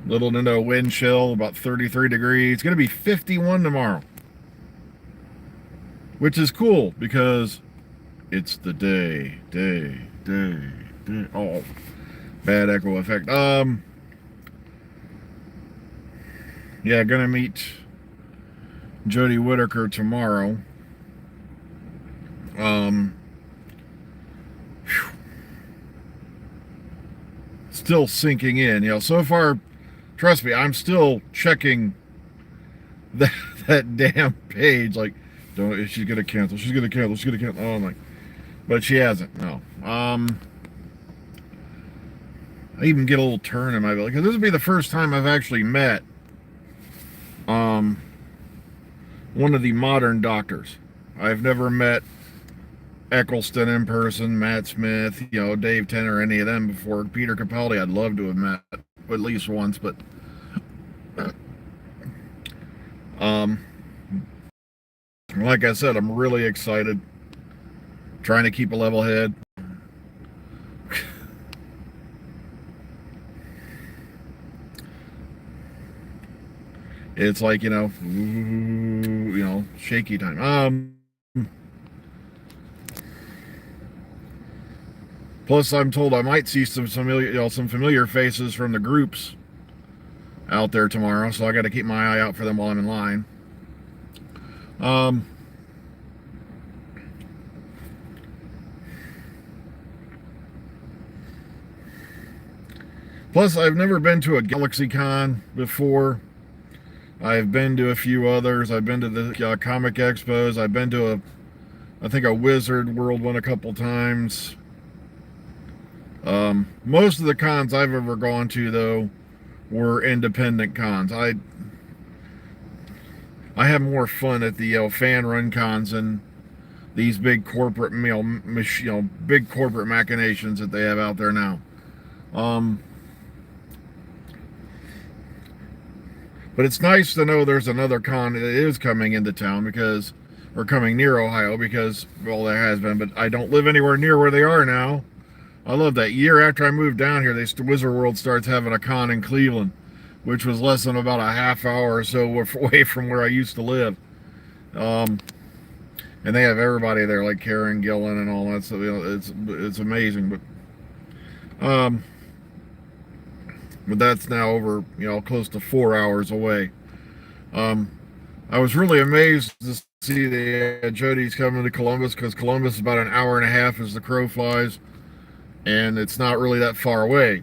Little to no wind chill, about 33 degrees. It's going to be 51 tomorrow, which is cool because it's the day. Oh, bad echo effect. Yeah, gonna meet Jodie Whittaker tomorrow. Um, Still sinking in. So far, trust me, I'm still checking that that damn page. Like, don't she's gonna cancel. She's gonna cancel. She's gonna cancel. Oh my! But she hasn't. No. I even get a little turn in my belly because this would be the first time I've actually met um one of the modern doctors. I've never met Eccleston in person, Matt Smith, Dave Tennant, or any of them before. Peter Capaldi, I'd love to have met at least once, but um, like I said, I'm really excited. Trying to keep a level head. It's like shaky time. Plus, I'm told I might see some familiar faces from the groups out there tomorrow, so I got to keep my eye out for them while I'm in line. Plus, I've never been to a GalaxyCon before. I've been to a few others. I've been to the comic expos. I've been to I think a Wizard World one a couple times. Most of the cons I've ever gone to, though, were independent cons. I have more fun at the fan run cons than these big corporate big corporate machinations that they have out there now. But it's nice to know there's another con that is coming into town or coming near Ohio because, well, there has been, but I don't live anywhere near where they are now. I love that. Year after I moved down here, Wizard World starts having a con in Cleveland, which was less than about a half hour or so away from where I used to live. And they have everybody there, like Karen Gillan and all that stuff. It's amazing, but that's now over, close to 4 hours away. I was really amazed to see that Jodie's coming to Columbus because Columbus is about an hour and a half as the crow flies, and it's not really that far away.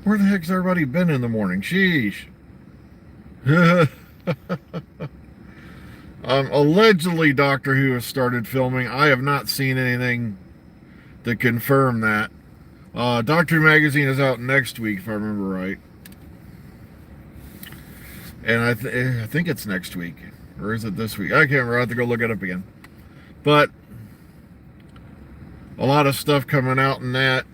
Where the heck's everybody been in the morning? Sheesh. Allegedly, Doctor Who has started filming. I have not seen anything to confirm that. Doctor Who magazine is out next week, if I remember right. And I think it's next week. Or is it this week? I can't remember. I have to go look it up again. But a lot of stuff coming out in that.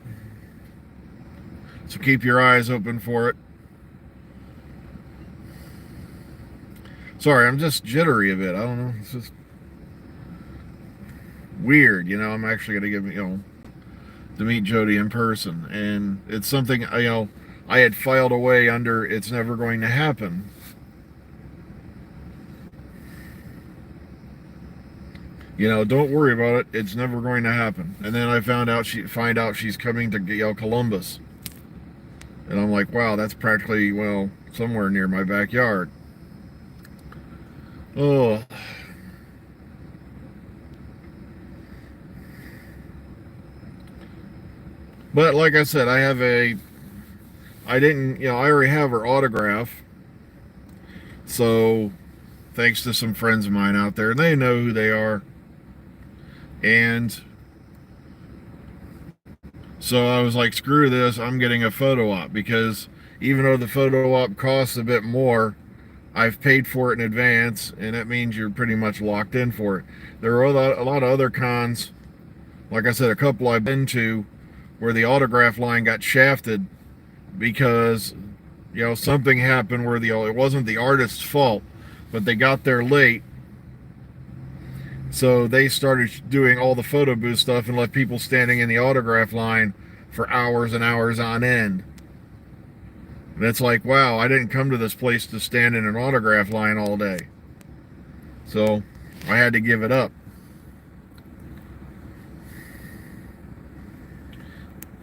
So keep your eyes open for it. Sorry, I'm just jittery a bit. I don't know. It's just weird, I'm actually going to give, to meet Jodie in person. And it's something, I had filed away under it's never going to happen. Don't worry about it. It's never going to happen. And then I find out she's coming to Columbus. And I'm like, wow, that's practically, somewhere near my backyard. Oh. But like I said, I already have her autograph. So, thanks to some friends of mine out there, and they know who they are. And so I was like, screw this, I'm getting a photo op because even though the photo op costs a bit more, I've paid for it in advance, and that means you're pretty much locked in for it. There are a lot of other cons, like I said, a couple I've been to, where the autograph line got shafted because, something happened where it wasn't the artist's fault, but they got there late, So they started doing all the photo booth stuff and left people standing in the autograph line for hours and hours on end. And it's like, wow, I didn't come to this place to stand in an autograph line all day. So I had to give it up.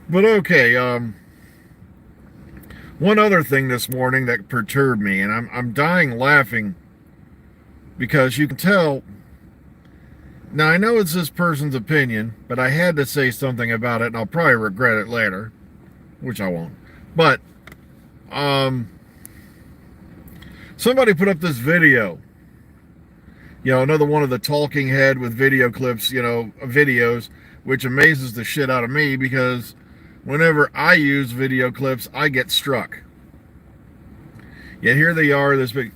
But okay, one other thing this morning that perturbed me, and I'm dying laughing because you can tell. Now I know it's this person's opinion, but I had to say something about it, and I'll probably regret it later, which I won't. But somebody put up this video. Another one of the talking head with video clips, videos, which amazes the shit out of me because whenever I use video clips, I get struck. Yet here they are, this big.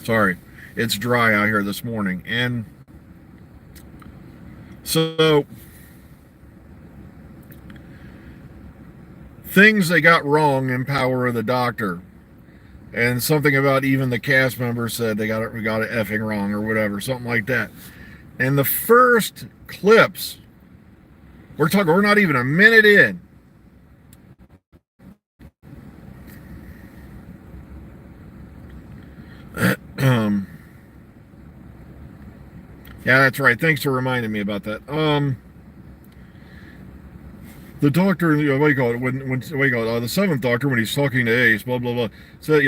Sorry, it's dry out here this morning. And so, things they got wrong in Power of the Doctor. And something about even the cast members said we got it effing wrong or whatever, something like that. And the first clips, we're not even a minute in. Yeah, that's right. Thanks for reminding me about that. The doctor, what do you call it? The seventh doctor, when he's talking to Ace, blah blah blah, said,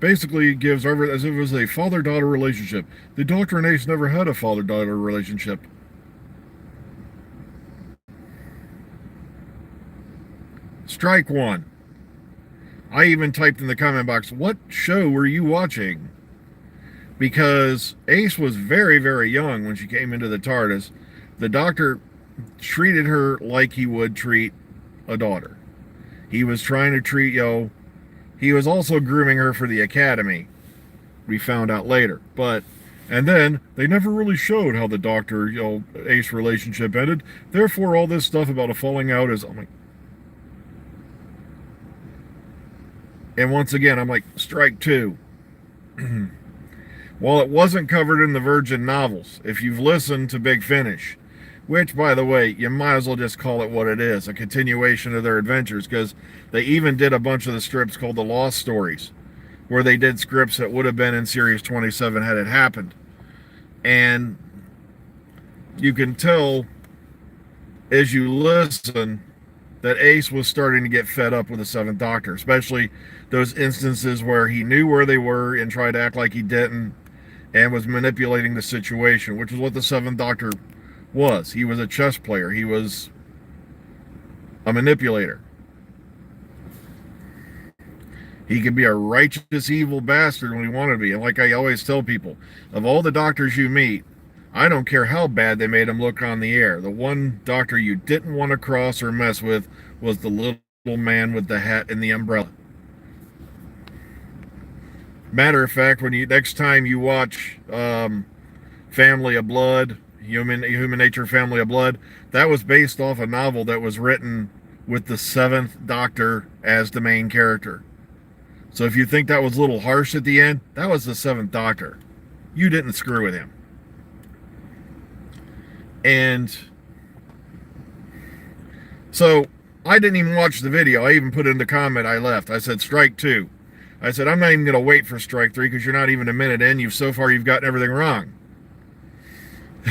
basically gives as if it was a father-daughter relationship. The Doctor and Ace never had a father-daughter relationship. Strike one. I even typed in the comment box, what show were you watching? Because Ace was very, very young when she came into the TARDIS. The Doctor treated her like he would treat a daughter. He was trying to treat, he was also grooming her for the Academy. We found out later. And then they never really showed how the Doctor, Ace relationship ended. Therefore, all this stuff about a falling out is, I'm like, and once again, I'm like, strike two. While it wasn't covered in the Virgin novels, if you've listened to Big Finish, which, by the way, you might as well just call it what it is, a continuation of their adventures, because they even did a bunch of the strips called the Lost Stories, where they did scripts that would have been in Series 27 had it happened. And you can tell, as you listen, that Ace was starting to get fed up with the Seventh Doctor, especially those instances where he knew where they were and tried to act like he didn't, and was manipulating the situation, which is what the Seventh Doctor was. He was a chess player. He was a manipulator. He could be a righteous, evil bastard when he wanted to be. And like I always tell people, of all the doctors you meet, I don't care how bad they made him look on the air. The one doctor you didn't want to cross or mess with was the little man with the hat and the umbrella. Matter of fact, next time you watch Family of Blood, Human Nature Family of Blood, that was based off a novel that was written with the Seventh Doctor as the main character. So if you think that was a little harsh at the end, that was the Seventh Doctor. You didn't screw with him. And so I didn't even watch the video. I even put in the comment I left. I said, strike two. I said, I'm not even going to wait for strike three because you're not even a minute in. So far, you've gotten everything wrong.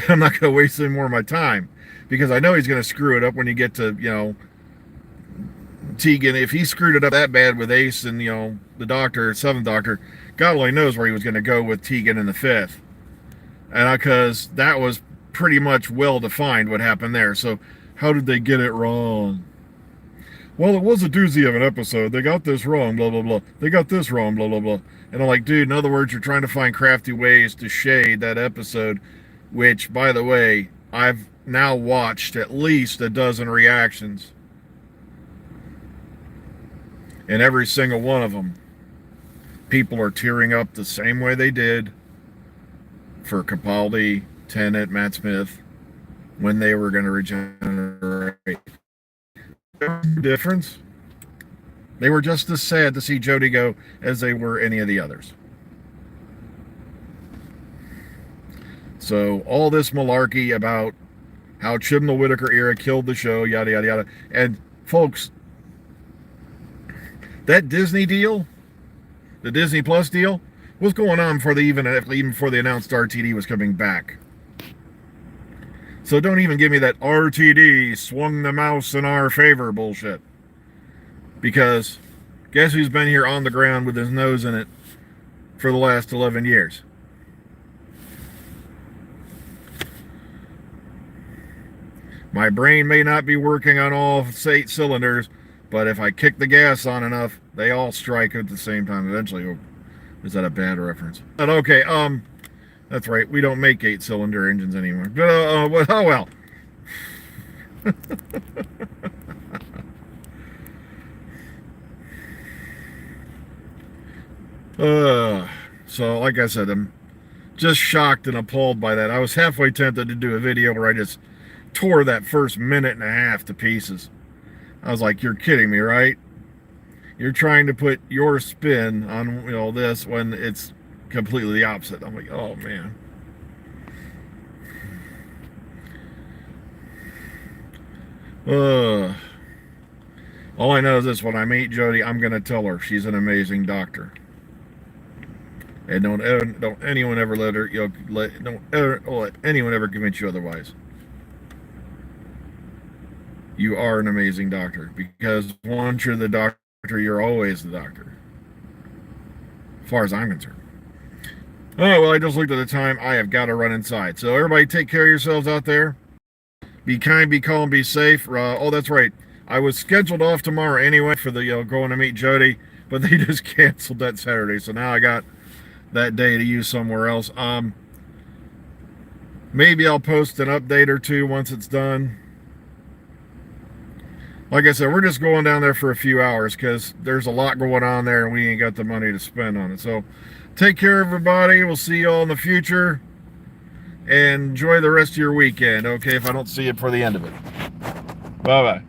I'm not going to waste any more of my time because I know he's going to screw it up when you get to, Tegan. If he screwed it up that bad with Ace and, the Doctor, Seventh Doctor, God only knows where he was going to go with Tegan in the fifth. And because that was pretty much well defined what happened there. So how did they get it wrong? Well, it was a doozy of an episode. They got this wrong, blah, blah, blah. They got this wrong, blah, blah, blah. And I'm like, dude, in other words, you're trying to find crafty ways to shade that episode, which, by the way, I've now watched at least a dozen reactions. And every single one of them, people are tearing up the same way they did for Capaldi, Tennant, Matt Smith, when they were going to regenerate. Difference. They were just as sad to see Jodie go as they were any of the others. So all this malarkey about how Chibnall Whittaker era killed the show, yada yada yada. And folks, that Disney deal, the Disney Plus deal, was going on even before they announced RTD was coming back. So don't even give me that RTD swung the mouse in our favor bullshit. Because guess who's been here on the ground with his nose in it for the last 11 years? My brain may not be working on all 8 cylinders, but if I kick the gas on enough, they all strike at the same time eventually. Oh, is that a bad reference? But okay, that's right. We don't make 8-cylinder engines anymore. But oh well. So like I said, I'm just shocked and appalled by that. I was halfway tempted to do a video where I just tore that first minute and a half to pieces. I was like, you're kidding me, right? You're trying to put your spin on, this when it's completely the opposite. I'm like, oh man. All I know is this: when I meet Jody, I'm gonna tell her she's an amazing doctor. And don't anyone ever let her, don't ever let anyone ever convince you otherwise. You are an amazing doctor, because once you're the doctor, you're always the doctor. As far as I'm concerned. Oh, well, I just looked at the time. I have got to run inside. So everybody take care of yourselves out there. Be kind, be calm, be safe. Oh, that's right. I was scheduled off tomorrow anyway for the going to meet Jody, but they just canceled that Saturday. So now I got that day to use somewhere else. Maybe I'll post an update or two once it's done. Like I said, we're just going down there for a few hours because there's a lot going on there and we ain't got the money to spend on it. So take care, everybody. We'll see you all in the future. And enjoy the rest of your weekend, okay, if I don't see you for the end of it. Bye-bye.